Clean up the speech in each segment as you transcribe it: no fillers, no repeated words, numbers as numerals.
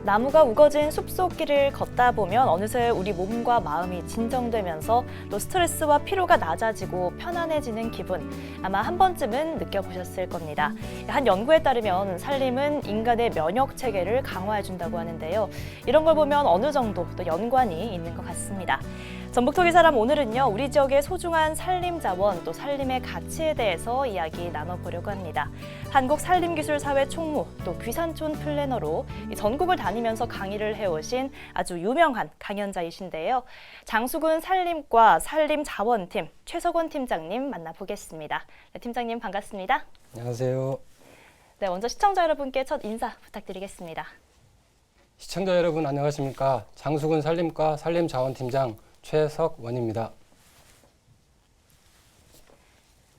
나무가 우거진 숲속 길을 걷다 보면 어느새 우리 몸과 마음이 진정되면서 또 스트레스와 피로가 낮아지고 편안해지는 기분 아마 한 번쯤은 느껴보셨을 겁니다. 한 연구에 따르면 산림은 인간의 면역 체계를 강화해준다고 하는데요. 이런 걸 보면 어느 정도 또 연관이 있는 것 같습니다. 전북토기 사람 오늘은요, 우리 지역의 소중한 산림 자원 또 산림의 가치에 대해서 이야기 나눠보려고 합니다. 한국산림기술사회 총무 또 귀산촌 플래너로 전국을 다니면서 강의를 해오신 아주 유명한 강연자이신데요. 장수군 산림과 산림자원팀 최석원 팀장님 만나보겠습니다. 네, 팀장님 반갑습니다. 안녕하세요. 네, 먼저 시청자 여러분께 첫 인사 부탁드리겠습니다. 시청자 여러분 안녕하십니까? 장수군 산림과 산림자원팀장 최석원입니다.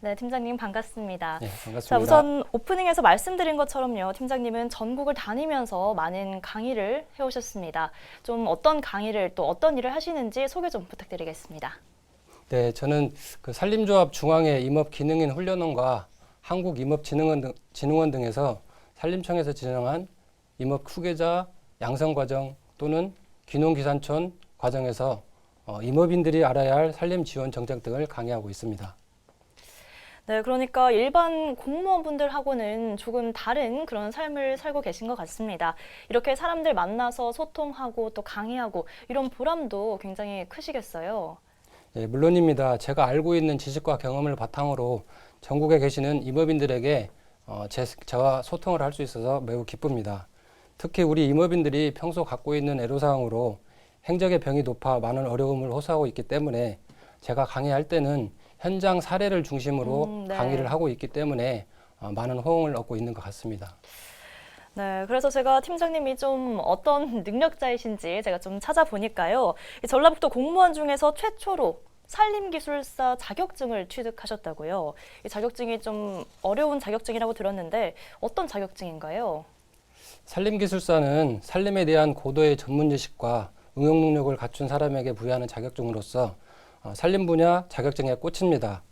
네, 팀장님 반갑습니다. 네, 반갑습니다. 자, 우선 오프닝에서 말씀드린 것처럼요, 팀장님은 전국을 다니면서 많은 강의를 해오셨습니다. 좀 어떤 강의를 또 어떤 일을 하시는지 소개 좀 부탁드리겠습니다. 네, 저는 그 산림조합 중앙회 임업기능인 훈련원과 한국임업진흥원 등에서 산림청에서 진행한 임업 후계자 양성과정 또는 귀농귀산촌 과정에서 임업인들이 알아야 할 산림 지원 정책 등을 강의하고 있습니다. 네, 그러니까 일반 공무원분들하고는 조금 다른 그런 삶을 살고 계신 것 같습니다. 이렇게 사람들 만나서 소통하고 또 강의하고 이런 보람도 굉장히 크시겠어요. 예, 물론입니다. 제가 알고 있는 지식과 경험을 바탕으로 전국에 계시는 임업인들에게 저와 소통을 할 수 있어서 매우 기쁩니다. 특히 우리 임업인들이 평소 갖고 있는 애로사항으로 행적의 병이 높아 많은 어려움을 호소하고 있기 때문에 제가 강의할 때는 현장 사례를 중심으로 네. 강의를 하고 있기 때문에 많은 호응을 얻고 있는 것 같습니다. 네, 그래서 제가 팀장님이 좀 어떤 능력자이신지 제가 좀 찾아보니까요. 이 전라북도 공무원 중에서 최초로 산림기술사 자격증을 취득하셨다고요. 이 자격증이 좀 어려운 자격증이라고 들었는데 어떤 자격증인가요? 산림기술사는 산림에 대한 고도의 전문 지식과 응용 능력을 갖춘 사람에게 부여하는 자격증으로서 산림 분야 자격증에 꽂힙니다.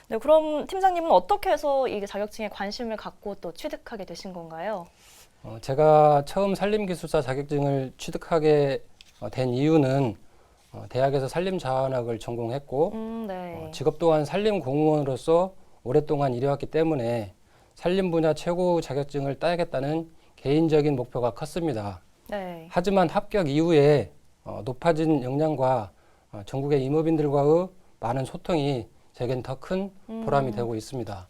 네, 그럼 팀장님은 어떻게 해서 이 자격증에 관심을 갖고 또 취득하게 되신 건가요? 제가 처음 산림기술사 자격증을 취득하게 된 이유는 대학에서 산림자원학을 전공했고 네. 직업 또한 산림공무원으로서 오랫동안 일해왔기 때문에 산림 분야 최고 자격증을 따야겠다는 개인적인 목표가 컸습니다. 네. 하지만 합격 이후에 높아진 역량과 전국의 임업인들과의 많은 소통이 제겐 더 큰 보람이 되고 있습니다.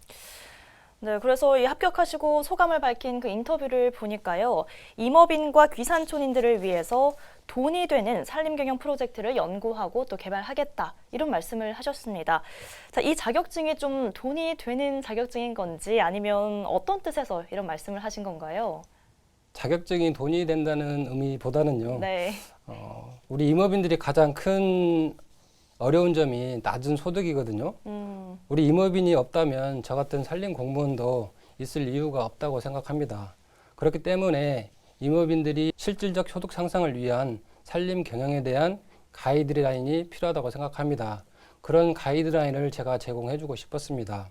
네, 그래서 이 합격하시고 소감을 밝힌 그 인터뷰를 보니까요. 임업인과 귀산촌인들을 위해서 돈이 되는 산림경영 프로젝트를 연구하고 또 개발하겠다. 이런 말씀을 하셨습니다. 자, 이 자격증이 좀 돈이 되는 자격증인 건지 아니면 어떤 뜻에서 이런 말씀을 하신 건가요? 자격증이 돈이 된다는 의미보다는요. 네. 우리 임업인들이 가장 큰 어려운 점이 낮은 소득이거든요. 우리 임업인이 없다면 저 같은 산림 공무원도 있을 이유가 없다고 생각합니다. 그렇기 때문에 임업인들이 실질적 소득 상승을 위한 산림 경영에 대한 가이드라인이 필요하다고 생각합니다. 그런 가이드라인을 제가 제공해주고 싶었습니다.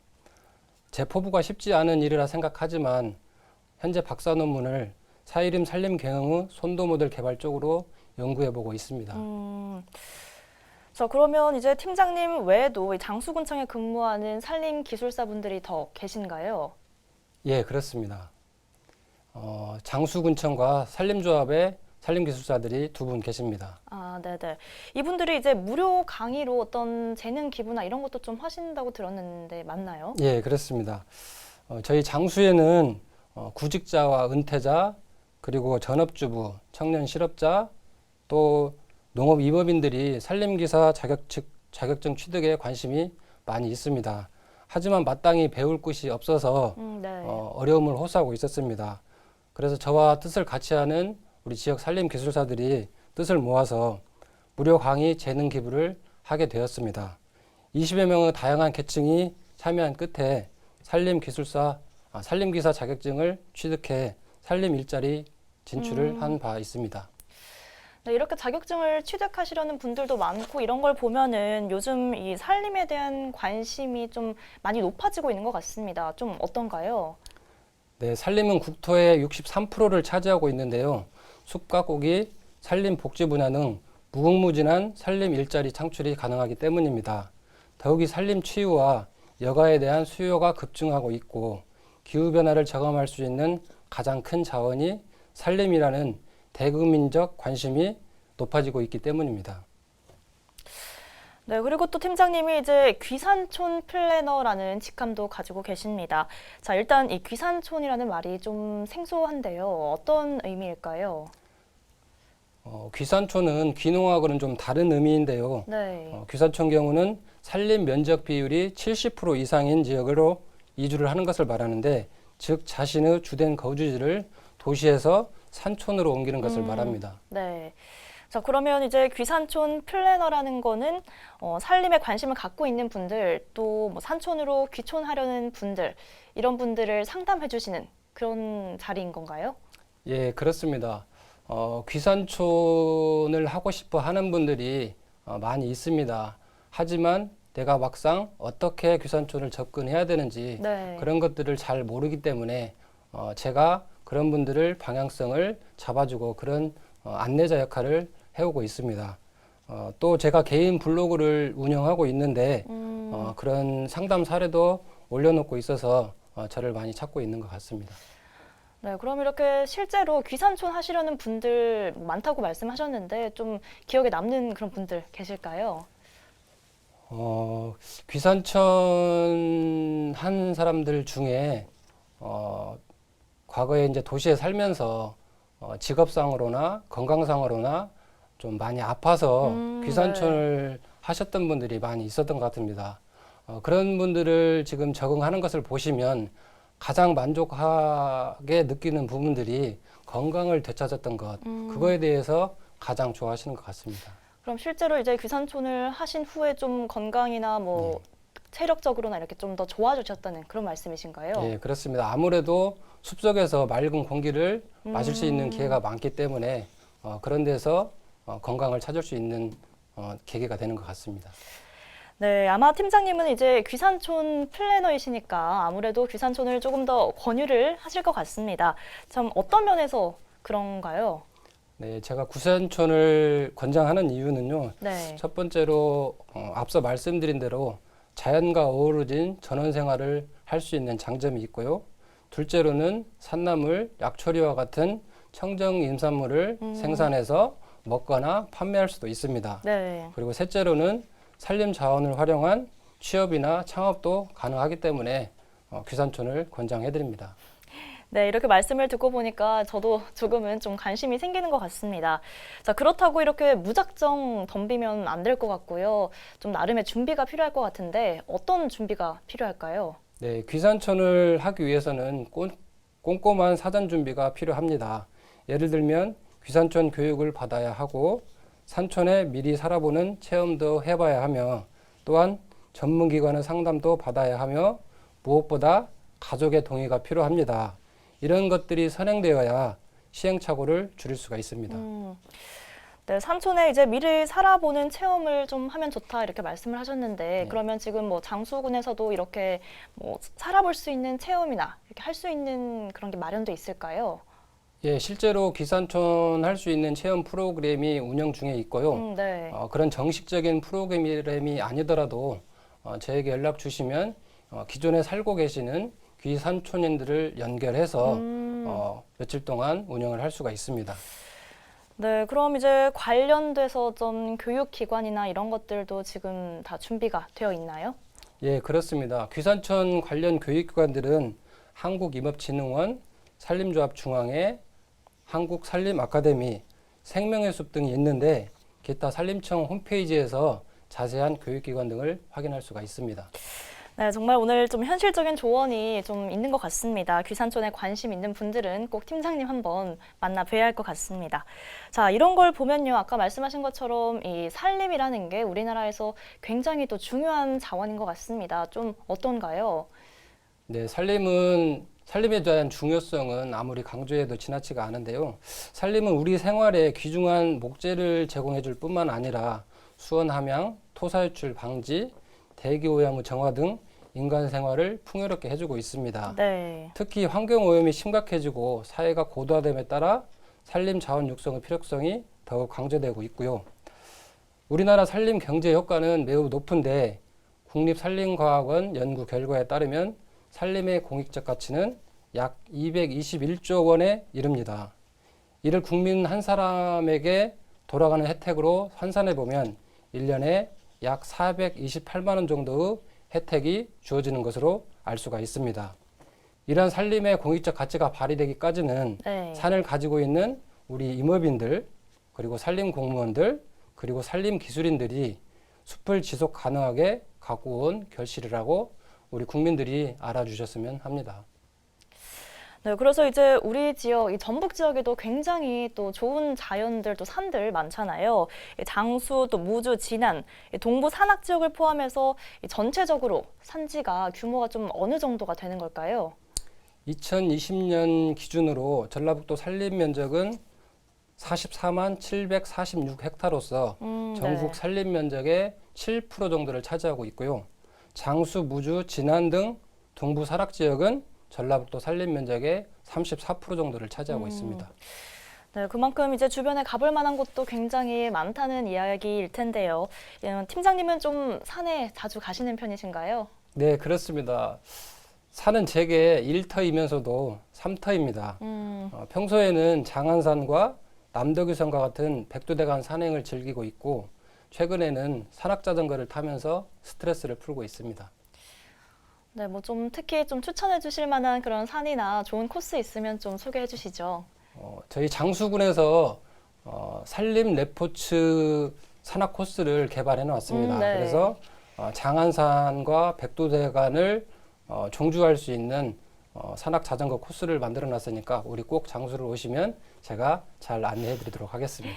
제 포부가 쉽지 않은 일이라 생각하지만 현재 박사 논문을 사이림 산림 경영의 손도 모델 개발 쪽으로 연구해보고 있습니다. 자, 그러면 이제 팀장님 외에도 장수군청에 근무하는 산림기술사분들이 더 계신가요? 예, 그렇습니다. 장수군청과 산림조합의 산림기술사들이 두 분 계십니다. 아, 네네. 이분들이 이제 무료 강의로 어떤 재능 기부나 이런 것도 좀 하신다고 들었는데 맞나요? 예, 그렇습니다. 저희 장수에는 구직자와 은퇴자, 그리고 전업주부, 청년 실업자, 또 농업 임업인들이 산림기사 자격증 취득에 관심이 많이 있습니다. 하지만 마땅히 배울 곳이 없어서 네. 어려움을 호소하고 있었습니다. 그래서 저와 뜻을 같이 하는 우리 지역 산림기술사들이 뜻을 모아서 무료 강의 재능 기부를 하게 되었습니다. 20여 명의 다양한 계층이 참여한 끝에 산림기사 자격증을 취득해 산림 일자리 진출을 한 바 있습니다. 네, 이렇게 자격증을 취득하시려는 분들도 많고 이런 걸 보면은 요즘 이 산림에 대한 관심이 좀 많이 높아지고 있는 것 같습니다. 좀 어떤가요? 네, 산림은 국토의 63%를 차지하고 있는데요. 숲 가꾸기, 산림 복지 분야 등 무궁무진한 산림 일자리 창출이 가능하기 때문입니다. 더욱이 산림 치유와 여가에 대한 수요가 급증하고 있고 기후변화를 저감할 수 있는 가장 큰 자원이 산림이라는 대국민적 관심이 높아지고 있기 때문입니다. 네, 그리고 또 팀장님이 이제 귀산촌 플래너라는 직함도 가지고 계십니다. 자, 일단 이 귀산촌이라는 말이 좀 생소한데요. 어떤 의미일까요? 귀산촌은 귀농하고는 좀 다른 의미인데요. 네. 귀산촌 경우는 산림 면적 비율이 70% 이상인 지역으로 이주를 하는 것을 말하는데, 즉 자신의 주된 거주지를 도시에서 산촌으로 옮기는 것을 말합니다. 네. 자, 그러면 이제 귀산촌 플래너라는 거는 산림에 관심을 갖고 있는 분들, 또 뭐 산촌으로 귀촌하려는 분들, 이런 분들을 상담해 주시는 그런 자리인 건가요? 예, 그렇습니다. 귀산촌을 하고 싶어 하는 분들이 많이 있습니다. 하지만 내가 막상 어떻게 귀산촌을 접근해야 되는지 네. 그런 것들을 잘 모르기 때문에 제가 그런 분들을 방향성을 잡아주고 그런 안내자 역할을 해오고 있습니다. 또 제가 개인 블로그를 운영하고 있는데 그런 상담 사례도 올려놓고 있어서 저를 많이 찾고 있는 것 같습니다. 네, 그럼 이렇게 실제로 귀산촌 하시려는 분들 많다고 말씀하셨는데 좀 기억에 남는 그런 분들 계실까요? 귀산촌 한 사람들 중에 과거에 이제 도시에 살면서 직업상으로나 건강상으로나 좀 많이 아파서 귀산촌을 하셨던 분들이 많이 있었던 것 같습니다. 그런 분들을 지금 적응하는 것을 보시면 가장 만족하게 느끼는 부분들이 건강을 되찾았던 것, 그거에 대해서 가장 좋아하시는 것 같습니다. 그럼 실제로 이제 귀산촌을 하신 후에 좀 건강이나 뭐 체력적으로나 이렇게 좀 더 좋아지셨다는 그런 말씀이신가요? 예, 그렇습니다. 아무래도 숲속에서 맑은 공기를 마실 수 있는 기회가 많기 때문에 그런 데서 건강을 찾을 수 있는 계기가 되는 것 같습니다. 네, 아마 팀장님은 이제 귀산촌 플래너이시니까 아무래도 귀산촌을 조금 더 권유를 하실 것 같습니다. 참 어떤 면에서 그런가요? 네, 제가 귀산촌을 권장하는 이유는요. 네. 첫 번째로 앞서 말씀드린 대로 자연과 어우러진 전원 생활을 할 수 있는 장점이 있고요. 둘째로는 산나물, 약초리와 같은 청정 임산물을 생산해서 먹거나 판매할 수도 있습니다. 네. 그리고 셋째로는 산림 자원을 활용한 취업이나 창업도 가능하기 때문에 귀산촌을 권장해드립니다. 네, 이렇게 말씀을 듣고 보니까 저도 조금은 좀 관심이 생기는 것 같습니다. 자, 그렇다고 이렇게 무작정 덤비면 안 될 것 같고요. 좀 나름의 준비가 필요할 것 같은데 어떤 준비가 필요할까요? 네, 귀산촌을 하기 위해서는 꼼꼼한 사전 준비가 필요합니다. 예를 들면 귀산촌 교육을 받아야 하고 산촌에 미리 살아보는 체험도 해봐야 하며 또한 전문기관의 상담도 받아야 하며 무엇보다 가족의 동의가 필요합니다. 이런 것들이 선행되어야 시행착오를 줄일 수가 있습니다. 네, 산촌에 이제 미리 살아보는 체험을 좀 하면 좋다 이렇게 말씀을 하셨는데 그러면 지금 뭐 장수군에서도 이렇게 뭐 살아볼 수 있는 체험이나 이렇게 할 수 있는 그런 게 마련돼 있을까요? 예, 실제로 귀산촌 할 수 있는 체험 프로그램이 운영 중에 있고요. 네. 그런 정식적인 프로그램이 아니더라도 저에게 연락 주시면 기존에 살고 계시는 귀산촌인들을 연결해서 며칠 동안 운영을 할 수가 있습니다. 네, 그럼 이제 관련돼서 좀 교육기관이나 이런 것들도 지금 다 준비가 되어 있나요? 예, 그렇습니다. 귀산촌 관련 교육기관들은 한국임업진흥원, 산림조합중앙회, 한국산림아카데미, 생명의 숲 등이 있는데 기타 산림청 홈페이지에서 자세한 교육기관 등을 확인할 수가 있습니다. 네, 정말 오늘 좀 현실적인 조언이 좀 있는 것 같습니다. 귀산촌에 관심 있는 분들은 꼭 팀장님 한번 만나 뵈야 할 것 같습니다. 자, 이런 걸 보면요. 아까 말씀하신 것처럼 이 산림이라는 게 우리나라에서 굉장히 또 중요한 자원인 것 같습니다. 좀 어떤가요? 네, 산림에 대한 중요성은 아무리 강조해도 지나치가 않은데요. 산림은 우리 생활에 귀중한 목재를 제공해 줄 뿐만 아니라 수원 함양, 토사 유출 방지, 대기 오염의 정화 등 인간 생활을 풍요롭게 해주고 있습니다. 네. 특히 환경오염이 심각해지고 사회가 고도화됨에 따라 산림 자원 육성의 필요성이 더욱 강조되고 있고요. 우리나라 산림 경제 효과는 매우 높은데 국립산림과학원 연구 결과에 따르면 산림의 공익적 가치는 약 221조 원에 이릅니다. 이를 국민 한 사람에게 돌아가는 혜택으로 환산해 보면 1년에 약 428만 원 정도의 혜택이 주어지는 것으로 알 수가 있습니다. 이러한 산림의 공익적 가치가 발휘되기까지는 네. 산을 가지고 있는 우리 임업인들, 그리고 산림 공무원들, 그리고 산림 기술인들이 숲을 지속 가능하게 갖고 온 결실이라고 우리 국민들이 알아주셨으면 합니다. 네, 그래서 이제 우리 지역, 이 전북 지역에도 굉장히 또 좋은 자연들, 또 산들 많잖아요. 이 장수, 또 무주, 진안, 이 동부 산악 지역을 포함해서 이 전체적으로 산지가 규모가 좀 어느 정도가 되는 걸까요? 2020년 기준으로 전라북도 산림 면적은 44만 746헥타로서 전국 네. 산림 면적의 7% 정도를 차지하고 있고요. 장수, 무주, 진안 등 동부 산악 지역은 전라북도 산림 면적의 34% 정도를 차지하고 있습니다. 네, 그만큼 이제 주변에 가볼 만한 곳도 굉장히 많다는 이야기일 텐데요. 팀장님은 좀 산에 자주 가시는 편이신가요? 네, 그렇습니다. 산은 제게 1터이면서도 3터입니다. 평소에는 장안산과 남덕유산과 같은 백두대간 산행을 즐기고 있고 최근에는 산악자전거를 타면서 스트레스를 풀고 있습니다. 네, 뭐 좀 특히 좀 추천해 주실 만한 그런 산이나 좋은 코스 있으면 좀 소개해 주시죠. 저희 장수군에서 산림 레포츠 산악 코스를 개발해 놨습니다. 네. 그래서 장안산과 백두대간을 종주할 수 있는 산악 자전거 코스를 만들어 놨으니까 우리 꼭 장수를 오시면 제가 잘 안내해 드리도록 하겠습니다.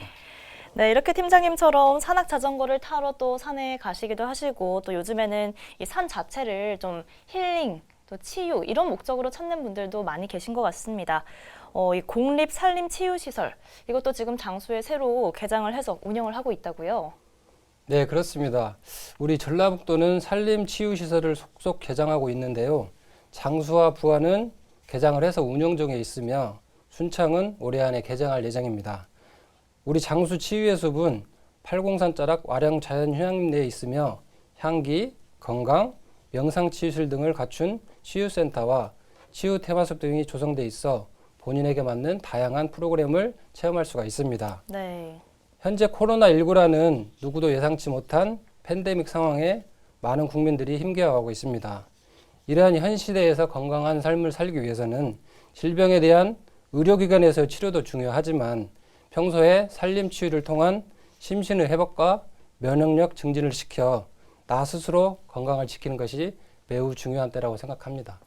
네, 이렇게 팀장님처럼 산악 자전거를 타러 또 산에 가시기도 하시고 또 요즘에는 이 산 자체를 좀 힐링, 또 치유 이런 목적으로 찾는 분들도 많이 계신 것 같습니다. 이 공립 산림 치유 시설 이것도 지금 장수에 새로 개장을 해서 운영을 하고 있다고요. 네, 그렇습니다. 우리 전라북도는 산림 치유 시설을 속속 개장하고 있는데요. 장수와 부안은 개장을 해서 운영 중에 있으며 순창은 올해 안에 개장할 예정입니다. 우리 장수 치유의 숲은 팔공산 자락 와령 자연휴양림 내에 있으며 향기, 건강, 명상치유실 등을 갖춘 치유센터와 치유 테마숲 등이 조성돼 있어 본인에게 맞는 다양한 프로그램을 체험할 수가 있습니다. 네. 현재 코로나19라는 누구도 예상치 못한 팬데믹 상황에 많은 국민들이 힘겨워하고 있습니다. 이러한 현 시대에서 건강한 삶을 살기 위해서는 질병에 대한 의료기관에서의 치료도 중요하지만 평소에 산림 치유를 통한 심신의 회복과 면역력 증진을 시켜 나 스스로 건강을 지키는 것이 매우 중요한 때라고 생각합니다.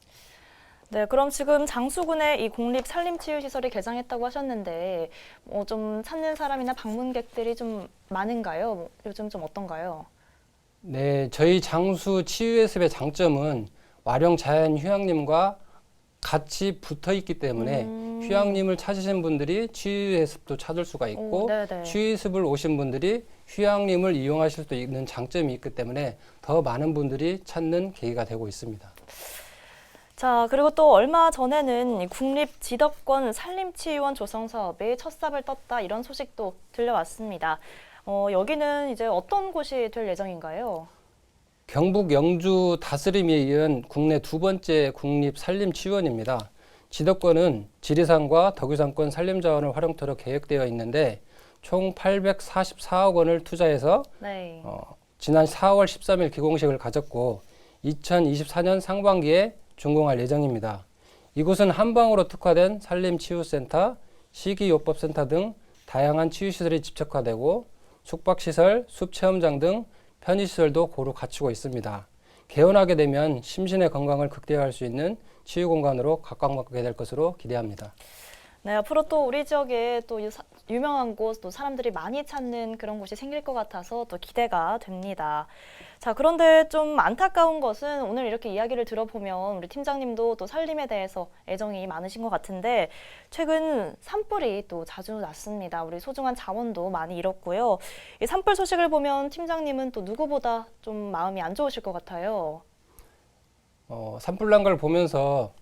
네, 그럼 지금 장수군에 이 공립 산림치유시설이 개장했다고 하셨는데 좀 찾는 사람이나 방문객들이 좀 많은가요? 요즘 좀 어떤가요? 네, 저희 장수 치유의 숲의 장점은 와령 자연휴양림과 같이 붙어 있기 때문에 휴양림을 찾으신 분들이 치유의 숲도 찾을 수가 있고 네네. 치유의 숲을 오신 분들이 휴양림을 이용하실 수 있는 장점이 있기 때문에 더 많은 분들이 찾는 계기가 되고 있습니다. 자, 그리고 또 얼마 전에는 이 국립지덕권 산림치유원 조성 사업이 첫 삽을 떴다 이런 소식도 들려왔습니다. 여기는 이제 어떤 곳이 될 예정인가요? 경북 영주 다스림에 이은 국내 두 번째 국립산림치유원입니다. 지덕권은 지리산과 덕유산권 산림자원을 활용토록 계획되어 있는데 총 844억 원을 투자해서 네. 지난 4월 13일 기공식을 가졌고 2024년 상반기에 준공할 예정입니다. 이곳은 한방으로 특화된 산림치유센터, 식이요법센터 등 다양한 치유시설이 집적화되고 숙박시설, 숲체험장 등 편의시설도 고루 갖추고 있습니다. 개원하게 되면 심신의 건강을 극대화할 수 있는 치유공간으로 각광받게 될 것으로 기대합니다. 네, 앞으로 또 우리 지역에 또 유명한 곳, 또 사람들이 많이 찾는 그런 곳이 생길 것 같아서 또 기대가 됩니다. 자, 그런데 좀 안타까운 것은 오늘 이렇게 이야기를 들어보면 우리 팀장님도 또 산림에 대해서 애정이 많으신 것 같은데 최근 산불이 또 자주 났습니다. 우리 소중한 자원도 많이 잃었고요. 이 산불 소식을 보면 팀장님은 또 누구보다 좀 마음이 안 좋으실 것 같아요. 산불 난 걸 보면서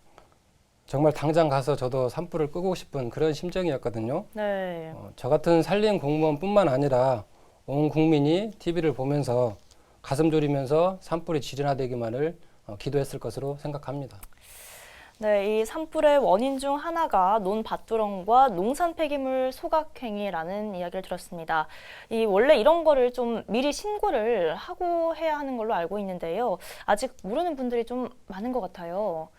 정말 당장 가서 저도 산불을 끄고 싶은 그런 심정이었거든요. 네. 저 같은 산림 공무원뿐만 아니라 온 국민이 TV를 보면서 가슴 졸이면서 산불이 진화되기만을 기도했을 것으로 생각합니다. 네, 이 산불의 원인 중 하나가 논밭두렁과 농산 폐기물 소각행위라는 이야기를 들었습니다. 원래 이런 거를 좀 미리 신고를 하고 해야 하는 걸로 알고 있는데요. 아직 모르는 분들이 좀 많은 것 같아요.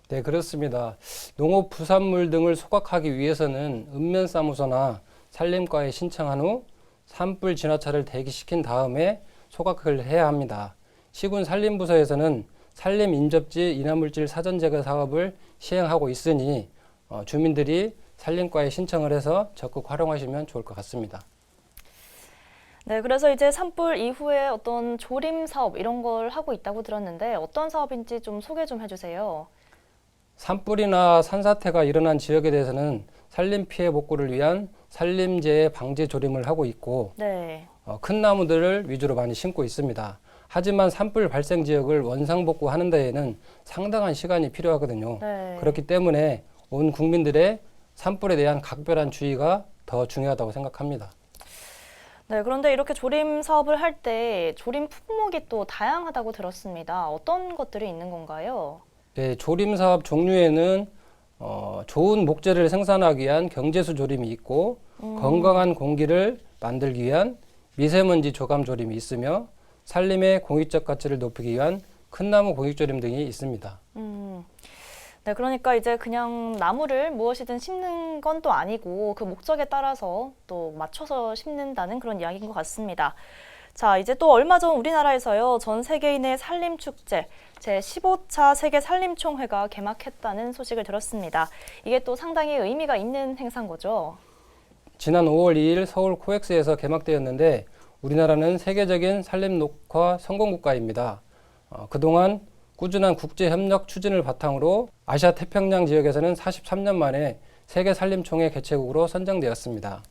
네, 그렇습니다. 농업 부산물 등을 소각하기 위해서는 읍면사무소나 산림과에 신청한 후 산불 진화차를 대기시킨 다음에 소각을 해야 합니다. 시군 산림부서에서는 산림 인접지 인화물질 사전 제거 사업을 시행하고 있으니 주민들이 산림과에 신청을 해서 적극 활용하시면 좋을 것 같습니다. 네, 그래서 이제 산불 이후에 어떤 조림 사업 이런 걸 하고 있다고 들었는데 어떤 사업인지 좀 소개 좀 해주세요. 산불이나 산사태가 일어난 지역에 대해서는 산림 피해 복구를 위한 산림재해 방지 조림을 하고 있고 네. 큰 나무들을 위주로 많이 심고 있습니다. 하지만 산불 발생 지역을 원상복구하는 데에는 상당한 시간이 필요하거든요. 네. 그렇기 때문에 온 국민들의 산불에 대한 각별한 주의가 더 중요하다고 생각합니다. 네, 그런데 이렇게 조림 사업을 할 때 조림 품목이 또 다양하다고 들었습니다. 어떤 것들이 있는 건가요? 네, 조림 사업 종류에는 좋은 목재를 생산하기 위한 경제수 조림이 있고 건강한 공기를 만들기 위한 미세먼지 조감 조림이 있으며 산림의 공익적 가치를 높이기 위한 큰 나무 공익 조림 등이 있습니다. 네, 그러니까 이제 그냥 나무를 무엇이든 심는 건 또 아니고 그 목적에 따라서 또 맞춰서 심는다는 그런 이야기인 것 같습니다. 자, 이제 또 얼마 전 우리나라에서요, 전 세계인의 산림축제 제15차 세계 산림총회가 개막했다는 소식을 들었습니다. 이게 또 상당히 의미가 있는 행사인 거죠? 지난 5월 2일 서울 코엑스에서 개막되었는데 우리나라는 세계적인 산림 녹화 성공국가입니다. 그동안 꾸준한 국제협력 추진을 바탕으로 아시아 태평양 지역에서는 43년 만에 세계 산림총회 개최국으로 선정되었습니다.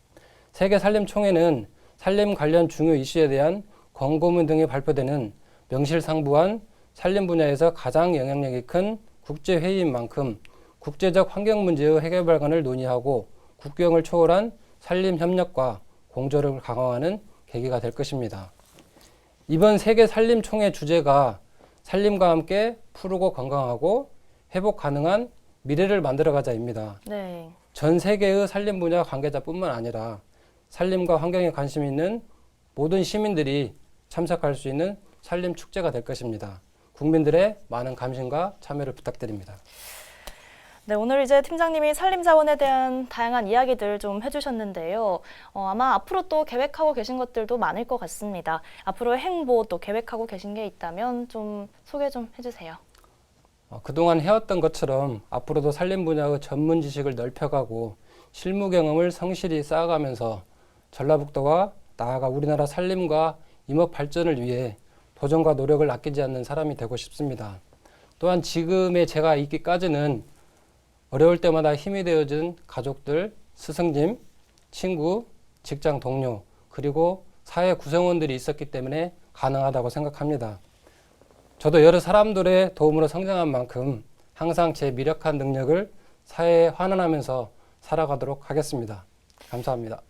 세계 산림총회는 산림 관련 중요 이슈에 대한 권고문 등이 발표되는 명실상부한 산림 분야에서 가장 영향력이 큰 국제회의인 만큼 국제적 환경 문제의 해결 방안을 논의하고 국경을 초월한 산림 협력과 공조를 강화하는 계기가 될 것입니다. 이번 세계 산림총회 주제가 산림과 함께 푸르고 건강하고 회복 가능한 미래를 만들어가자입니다. 네. 전 세계의 산림 분야 관계자뿐만 아니라 산림과 환경에 관심 있는 모든 시민들이 참석할 수 있는 산림 축제가 될 것입니다. 국민들의 많은 관심과 참여를 부탁드립니다. 네, 오늘 이제 팀장님이 산림자원에 대한 다양한 이야기들 좀 해주셨는데요. 아마 앞으로 또 계획하고 계신 것들도 많을 것 같습니다. 앞으로 행보 또 계획하고 계신 게 있다면 좀 소개 좀 해주세요. 그동안 해왔던 것처럼 앞으로도 산림 분야의 전문 지식을 넓혀가고 실무 경험을 성실히 쌓아가면서 전라북도와 나아가 우리나라 산림과 임업 발전을 위해 도전과 노력을 아끼지 않는 사람이 되고 싶습니다. 또한 지금의 제가 있기까지는 어려울 때마다 힘이 되어준 가족들, 스승님, 친구, 직장 동료, 그리고 사회 구성원들이 있었기 때문에 가능하다고 생각합니다. 저도 여러 사람들의 도움으로 성장한 만큼 항상 제 미력한 능력을 사회에 환원하면서 살아가도록 하겠습니다. 감사합니다.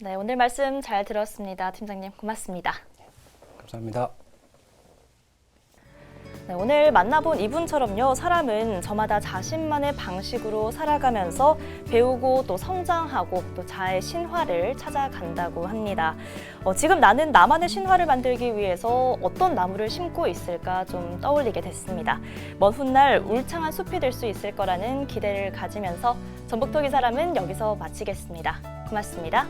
네, 오늘 말씀 잘 들었습니다. 팀장님 고맙습니다. 감사합니다. 네, 오늘 만나본 이분처럼요, 사람은 저마다 자신만의 방식으로 살아가면서 배우고 또 성장하고 또 자아의 신화를 찾아간다고 합니다. 지금 나는 나만의 신화를 만들기 위해서 어떤 나무를 심고 있을까 좀 떠올리게 됐습니다. 먼 훗날 울창한 숲이 될 수 있을 거라는 기대를 가지면서 전북토기 사람은 여기서 마치겠습니다. 고맙습니다.